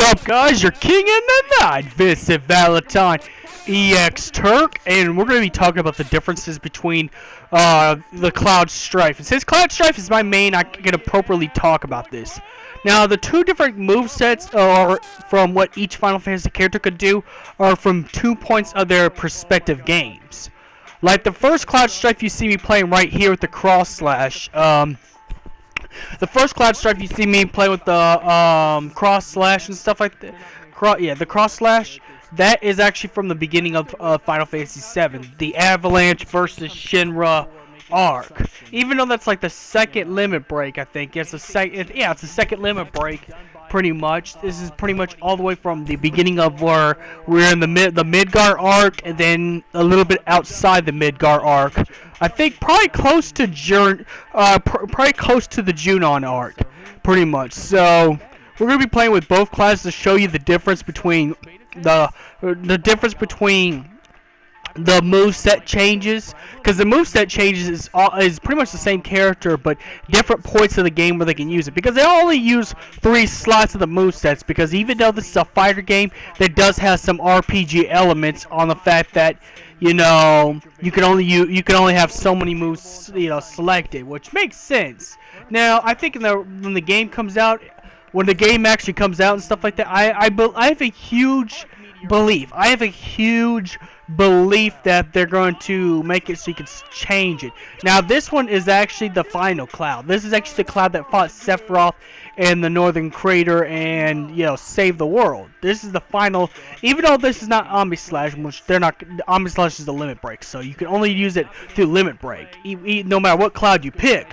up, guys? Your king in the night, Vincent Valentine, EX Turk, and we're going to be talking about the differences between the Cloud Strife. And since Cloud Strife is my main, I can appropriately talk about this. Now, the two different movesets are from what each Final Fantasy character could do are from 2 points of their respective games. Like the first Cloud Strife you see me playing right here with the cross slash. The first Cloud Strife you see me play with the cross slash and stuff like that. The cross slash. That is actually from the beginning of Final Fantasy VII, the Avalanche versus Shinra arc. Even though that's like the second limit break, I think it's the second limit break. Pretty much, this is pretty much all the way from the beginning of where we're in the Midgar arc, and then a little bit outside the Midgar arc. I think probably close to probably close to the Junon arc, pretty much. So we're gonna be playing with both classes to show you the difference between the moveset changes, because the moveset changes is pretty much the same character, but different points of the game where they can use it. Because they only use 3 slots of the movesets, because even though this is a fighter game, that does have some RPG elements on the fact that you can only have so many moves selected, which makes sense. Now I think when the game comes out, when the game actually comes out and stuff like that, I have a huge belief. I have a huge belief that they're going to make it so you can change it. Now, this one is actually the final cloud. This is actually the cloud that fought Sephiroth in the Northern Crater and, saved the world. This is the final, even though this is not Omni Slash, which they're not, Omni Slash is the limit break, so you can only use it through limit break, no matter what cloud you pick.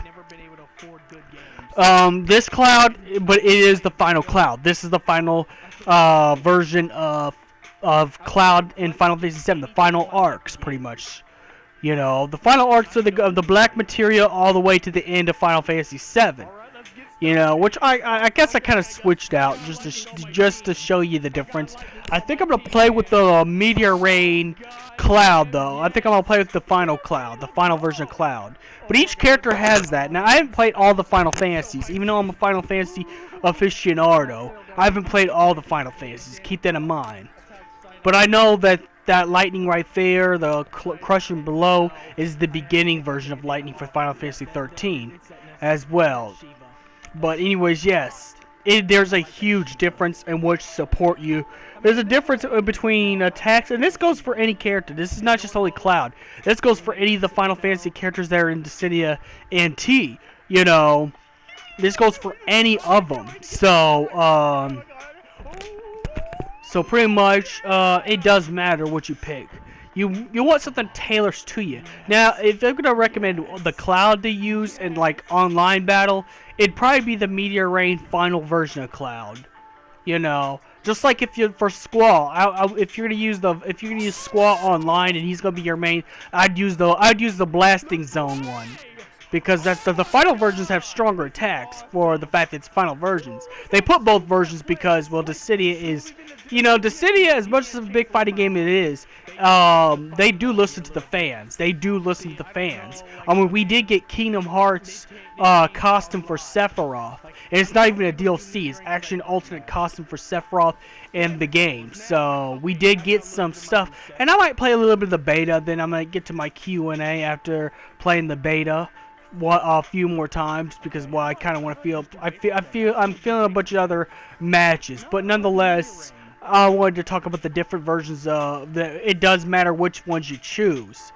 This cloud, but it is the final cloud. This is the final version of Cloud in Final Fantasy VII, the final arcs, pretty much. The final arcs of the Black Materia all the way to the end of Final Fantasy VII. Which I guess I kind of switched out just to show you the difference. I think I'm gonna play with the Meteor Rain Cloud though. I think I'm gonna play with the final Cloud, the final version of Cloud. But each character has that. Now I haven't played all the Final Fantasies, even though I'm a Final Fantasy aficionado. I haven't played all the Final Fantasies. Keep that in mind. But I know that lightning right there, the crushing below, is the beginning version of lightning for Final Fantasy 13 as well. But anyways, yes, there's a huge difference in which support you. There's a difference between attacks, and this goes for any character. This is not just only Cloud. This goes for any of the Final Fantasy characters that are in Dissida and T. This goes for any of them. So pretty much, it does matter what you pick. You want something tailored to you. Now, if I'm gonna recommend the Cloud to use in like online battle, it'd probably be the Meteor Rain final version of Cloud. Just like if you're for Squall, if you're gonna use Squall online and he's gonna be your main, I'd use the Blasting Zone one. Because the final versions have stronger attacks for the fact that it's final versions. They put both versions because, well, Dissida is, Dissida, as much as a big fighting game it is, they do listen to the fans. I mean, we did get Kingdom Hearts costume for Sephiroth, and it's not even a DLC. It's actually an alternate costume for Sephiroth in the game. So we did get some stuff, and I might play a little bit of the beta. Then I'm gonna get to my Q&A after playing the beta a few more times, because I kind of want to I'm feeling a bunch of other matches, but nonetheless I wanted to talk about the different versions of it does matter which ones you choose.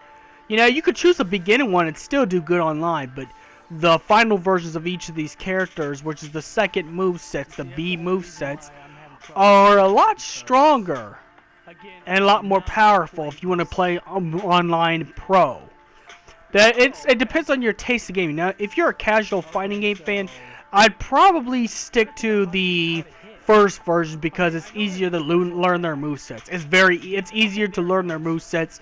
You could choose a beginning one and still do good online, but the final versions of each of these characters, which is the second movesets, the B movesets, are a lot stronger and a lot more powerful if you want to play online pro. It depends on your taste of gaming. Now, if you're a casual fighting game fan, I'd probably stick to the first version because it's easier to learn their movesets. It's easier to learn their movesets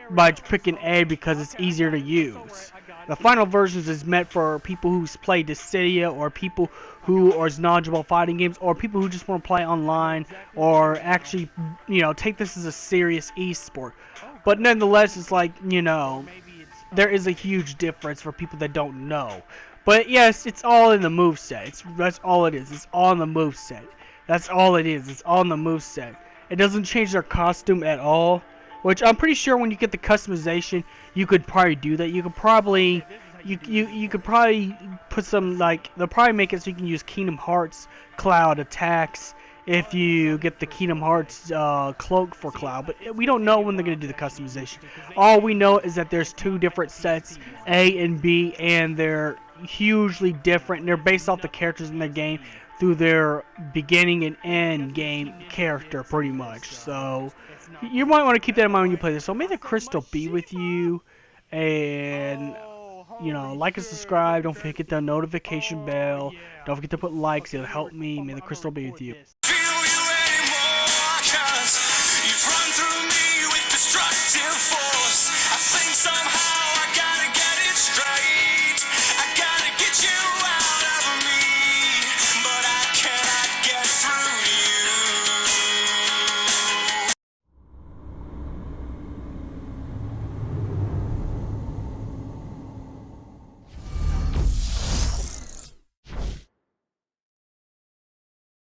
by picking A because it's easier to use. The final versions is meant for people who play Dissida, or people who are knowledgeable fighting games, or people who just want to play online, or actually, take this as a serious esport. But nonetheless, it's like, there is a huge difference for people that don't know. But yes, it's all in the moveset. That's all it is. It's all in the moveset. That's all it is. It's all in the moveset. It doesn't change their costume at all. Which I'm pretty sure when you get the customization, you could probably do that. You could probably, you could probably put some like they'll probably make it so you can use Kingdom Hearts Cloud attacks if you get the Kingdom Hearts cloak for Cloud. But we don't know when they're gonna do the customization. All we know is that there's two different sets, A and B, and they're hugely different. And they're based off the characters in the game through their beginning and end game character, pretty much. So you might want to keep that in mind when you play this. So may the crystal be with you, and like and subscribe. Don't forget the notification bell. Don't forget to put likes. It'll help me. May the crystal be with you.